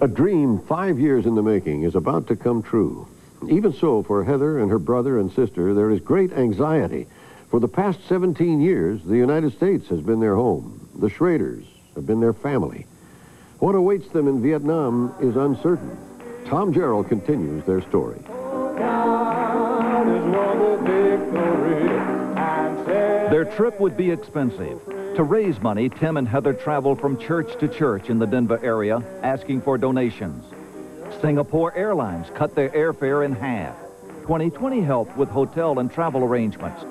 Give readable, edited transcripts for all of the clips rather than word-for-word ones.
A dream 5 years in the making is about to come true. Even so, for Heather and her brother and sister, there is great anxiety. For the past 17 years, the United States has been their home. The Schraders have been their family. What awaits them in Vietnam is uncertain. Tom Gerald continues their story. Their trip would be expensive. To raise money, Tim and Heather traveled from church to church in the Denver area, asking for donations. Singapore Airlines cut their airfare in half. 2020 helped with hotel and travel arrangements.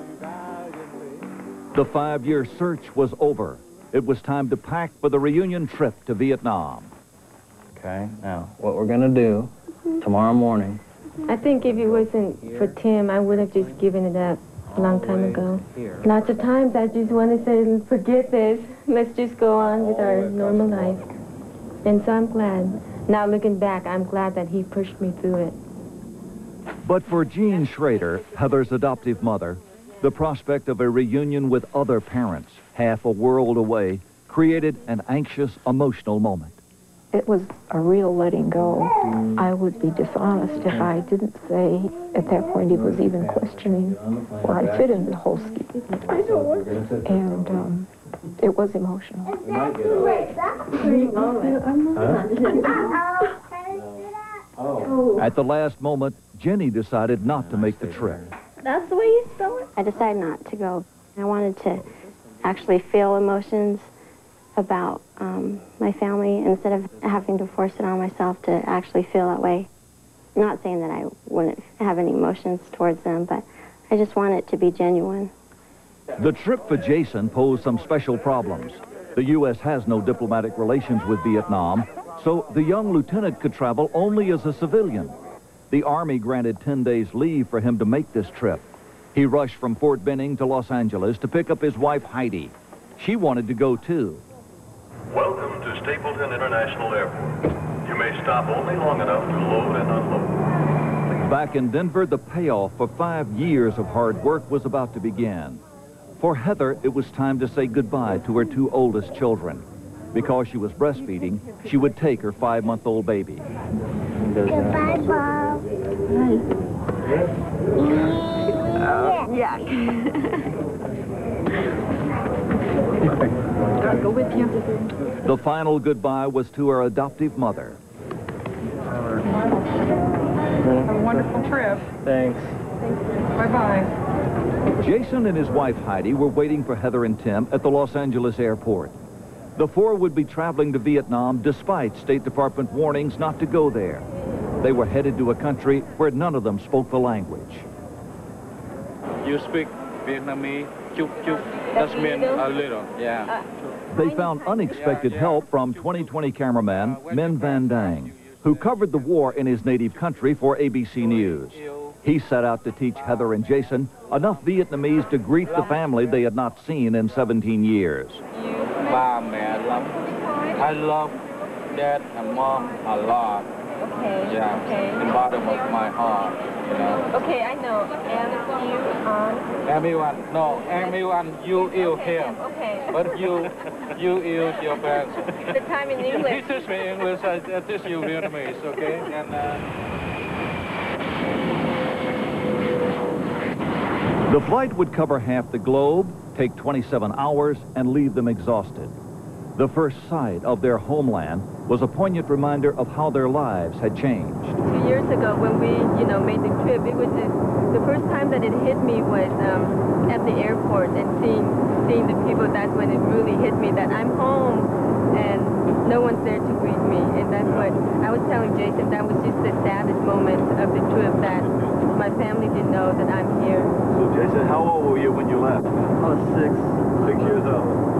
The 5-year search was over. It was time to pack for the reunion trip to Vietnam. Okay, now, what we're gonna do tomorrow morning. I think if it wasn't for Tim, I would have just given it up a long time ago. Lots of times I just want to say, forget this. Let's just go on with our normal life. And so I'm glad. Now looking back, I'm glad that he pushed me through it. But for Jean Schrader, Heather's adoptive mother, the prospect of a reunion with other parents, half a world away, created an anxious, emotional moment. It was a real letting go. I would be dishonest if I didn't say at that point he was even questioning where I fit in the whole scheme. And it was emotional. At the last moment, Jenny decided not to make the trip. That's the way you spell it? I decided not to go. I wanted to actually feel emotions about my family instead of having to force it on myself to actually feel that way. Not saying that I wouldn't have any emotions towards them, but I just want it to be genuine. The trip for Jason posed some special problems. The U.S. has no diplomatic relations with Vietnam, so the young lieutenant could travel only as a civilian. The Army granted 10 days leave for him to make this trip. He rushed from Fort Benning to Los Angeles to pick up his wife, Heidi. She wanted to go, too. Welcome to Stapleton International Airport. You may stop only long enough to load and unload. Back in Denver, the payoff for 5 years of hard work was about to begin. For Heather, it was time to say goodbye to her 2 oldest children. Because she was breastfeeding, she would take her 5-month-old baby. Goodbye, Bob. I'll go with you. The final goodbye was to her adoptive mother. Have a wonderful trip. Thanks. Bye-bye. Jason and his wife Heidi were waiting for Heather and Tim at the Los Angeles airport. The 4 would be traveling to Vietnam despite State Department warnings not to go there. They were headed to a country where none of them spoke the language. You speak Vietnamese? Chuk chuk. That means a little. Yeah. They found unexpected help from 2020 cameraman Minh Van Dang, who covered the war in his native country for ABC News. He set out to teach Heather and Jason enough Vietnamese to greet the family they had not seen in 17 years. Ba mẹ lắm. I love dad and mom a lot. Okay. Yeah. Okay. In the bottom of my heart, you know. Okay, I know. Everyone, no, everyone, you ill him. Okay. But you ill your parents. The time in English. He teach me English, I teach you Vietnamese, okay? And The flight would cover half the globe, take 27 hours, and leave them exhausted. The first sight of their homeland was a poignant reminder of how their lives had changed. 2 years ago when we, made the trip, it was the first time that it hit me was at the airport and seeing the people. That's when it really hit me that I'm home and no one's there to greet me. And that's what I was telling Jason, that was just the saddest moment of the trip, that my family didn't know that I'm here. So, Jason, how old were you when you left? I was 6. 6 years old.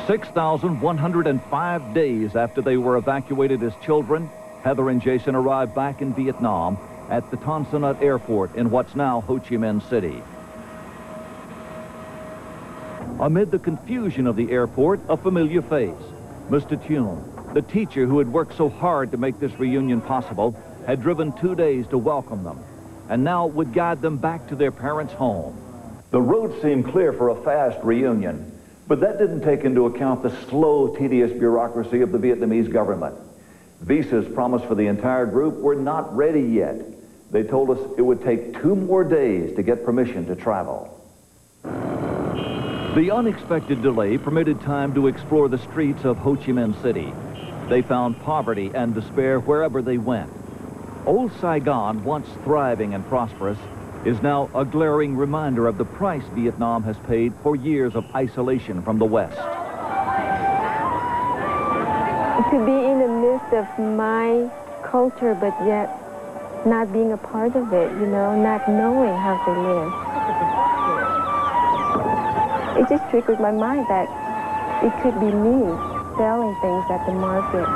6,105 days after they were evacuated as children, Heather and Jason arrived back in Vietnam at the Tan Son Nhut Airport in what's now Ho Chi Minh City. Amid the confusion of the airport, a familiar face. Mr. Thune, the teacher who had worked so hard to make this reunion possible, had driven 2 days to welcome them, and now would guide them back to their parents' home. The road seemed clear for a fast reunion, but that didn't take into account the slow, tedious bureaucracy of the Vietnamese government. Visas promised for the entire group were not ready yet. They told us it would take 2 more days to get permission to travel. The unexpected delay permitted time to explore the streets of Ho Chi Minh City. They found poverty and despair wherever they went. Old Saigon, once thriving and prosperous, is now a glaring reminder of the price Vietnam has paid for years of isolation from the West. To be in the midst of my culture, but yet not being a part of it, you know, not knowing how to live. It just triggered my mind that it could be me selling things at the market.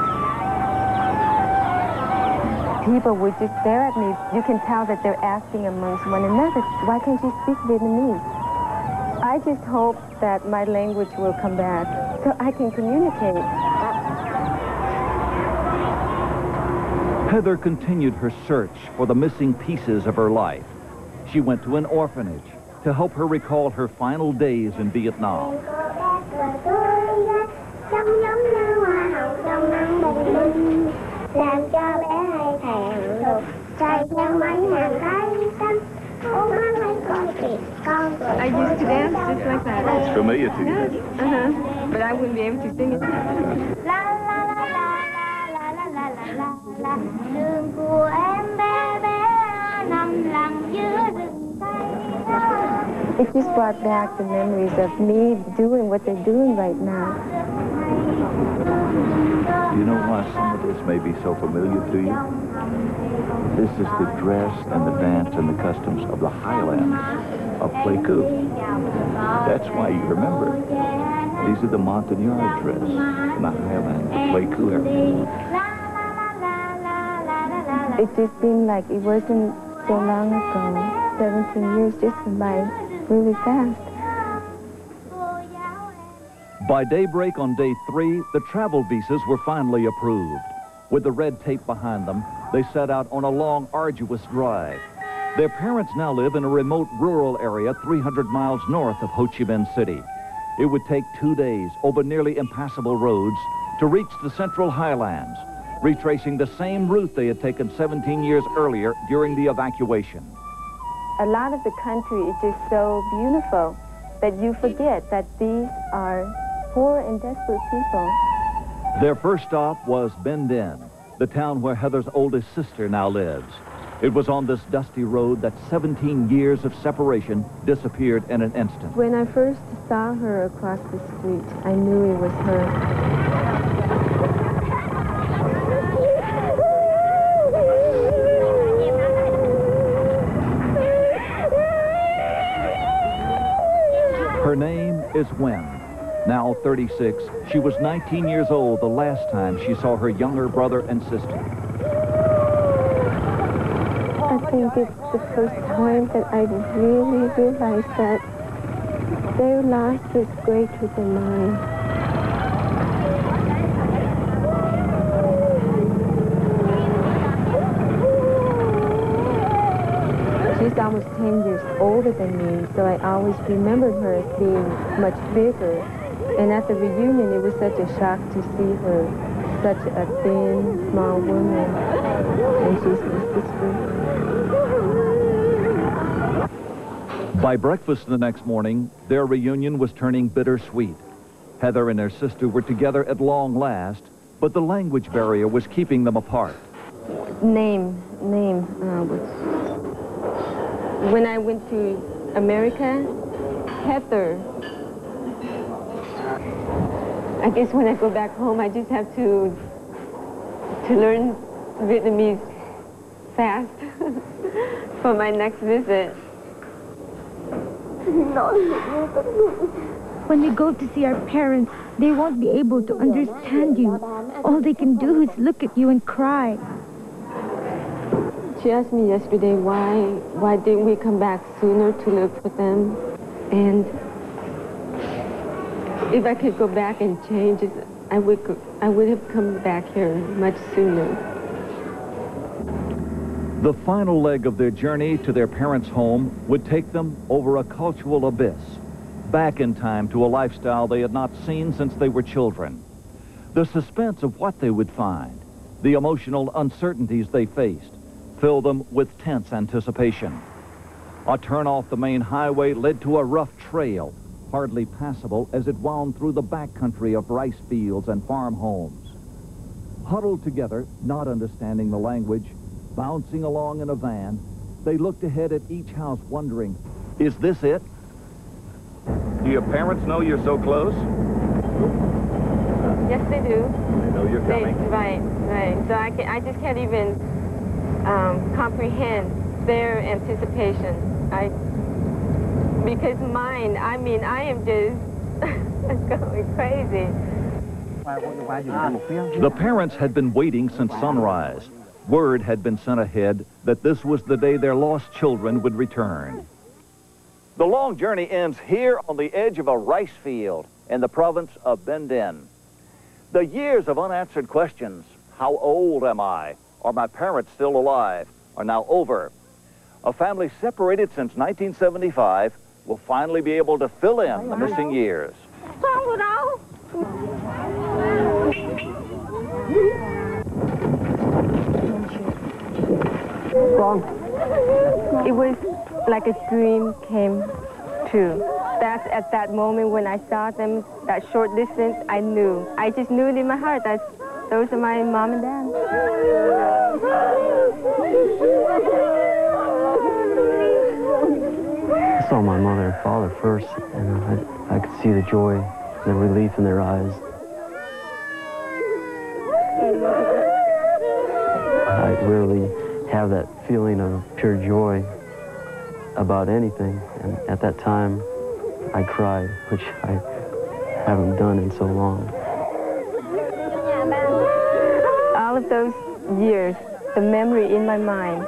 People would just stare at me. You can tell that they're asking amongst one another, why can't you speak Vietnamese? I just hope that my language will come back so I can communicate. Heather continued her search for the missing pieces of her life. She went to an orphanage to help her recall her final days in Vietnam. I used to dance just like that. It's familiar to you. Yes. But I wouldn't be able to sing it. It just brought back the memories of me doing what they're doing right now. You know why some of this may be so familiar to you? This is the dress and the dance and the customs of the highlands of Pleiku. That's why you remember. These are the Montagnard dress in the highlands of Pleiku area. It just seemed like it wasn't so long ago. 17 years just went by really fast. By daybreak on day 3, the travel visas were finally approved. With the red tape behind them, they set out on a long, arduous drive. Their parents now live in a remote rural area 300 miles north of Ho Chi Minh City. It would take 2 days over nearly impassable roads to reach the Central Highlands, retracing the same route they had taken 17 years earlier during the evacuation. A lot of the country is just so beautiful that you forget that these are poor and desperate people. Their first stop was Ben Din, the town where Heather's oldest sister now lives. It was on this dusty road that 17 years of separation disappeared in an instant. When I first saw her across the street, I knew it was her. Her name is Wen. Now 36, she was 19 years old the last time she saw her younger brother and sister. I think it's the first time that I really realized that their loss is greater than mine. She's almost 10 years older than me, so I always remembered her as being much bigger. And at the reunion, it was such a shock to see her, such a thin, small woman. And she's my sister. By breakfast the next morning, their reunion was turning bittersweet. Heather and her sister were together at long last, but the language barrier was keeping them apart. When I went to America, Heather. I guess when I go back home, I just have to learn Vietnamese fast for my next visit. When we go to see our parents, they won't be able to understand you. All they can do is look at you and cry. She asked me yesterday why didn't we come back sooner to live with them, and if I could go back and change it, I would have come back here much sooner. The final leg of their journey to their parents' home would take them over a cultural abyss, back in time to a lifestyle they had not seen since they were children. The suspense of what they would find, The emotional uncertainties they faced filled them with tense anticipation. A turn off the main highway led to a rough trail, hardly passable as it wound through the backcountry of rice fields and farm homes. Huddled together, not understanding the language, bouncing along in a van, they looked ahead at each house wondering, is this it? Do your parents know you're so close? Yes, they do. They know you're coming. Right. So I just can't even comprehend their anticipation. Because mine, I am just going crazy. The parents had been waiting since sunrise. Word had been sent ahead that this was the day their lost children would return. The long journey ends here on the edge of a rice field in the province of Ben Din. The years of unanswered questions, how old am I? Are my parents still alive? Are now over. A family separated since 1975 will finally be able to fill in the missing years. It was like a dream came true. That's at that moment when I saw them, that short distance, I knew. I just knew it in my heart that those are my mom and dad. I saw my mother and father first, and I could see the joy, the relief in their eyes. I rarely have that feeling of pure joy about anything, and at that time I cried, which I haven't done in so long. All of those years, the memory in my mind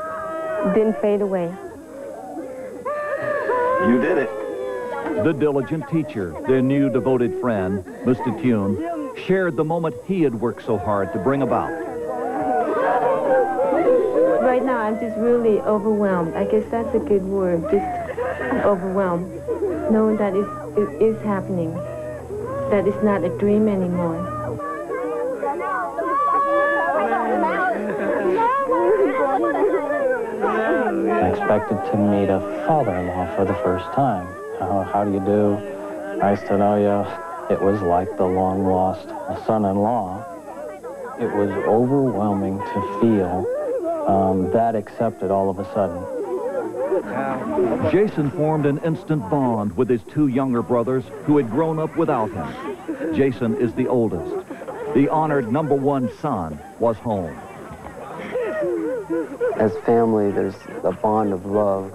didn't fade away. You did it. The diligent teacher, their new devoted friend, Mr. Tune, shared the moment he had worked so hard to bring about. Right now, I'm just really overwhelmed. I guess that's a good word, just overwhelmed. Knowing that it is happening, that it's not a dream anymore. I expected to meet a father-in-law for the first time. How do you do? Nice to know you. It was like the long-lost son-in-law. It was overwhelming to feel that accepted all of a sudden. Jason formed an instant bond with his two younger brothers who had grown up without him. Jason is the oldest. The honored #1 son was home. As family, there's a bond of love.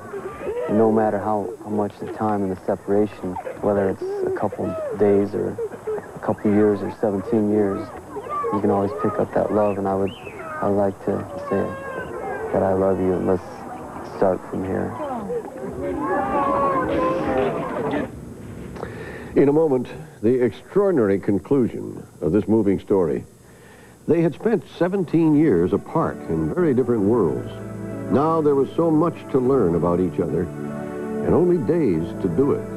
And no matter how much the time and the separation, whether it's a couple days or a couple years or 17 years, you can always pick up that love. And I'd like to say that I love you, and let's start from here. In a moment, the extraordinary conclusion of this moving story. They had spent 17 years apart in very different worlds. Now there was so much to learn about each other, and only days to do it.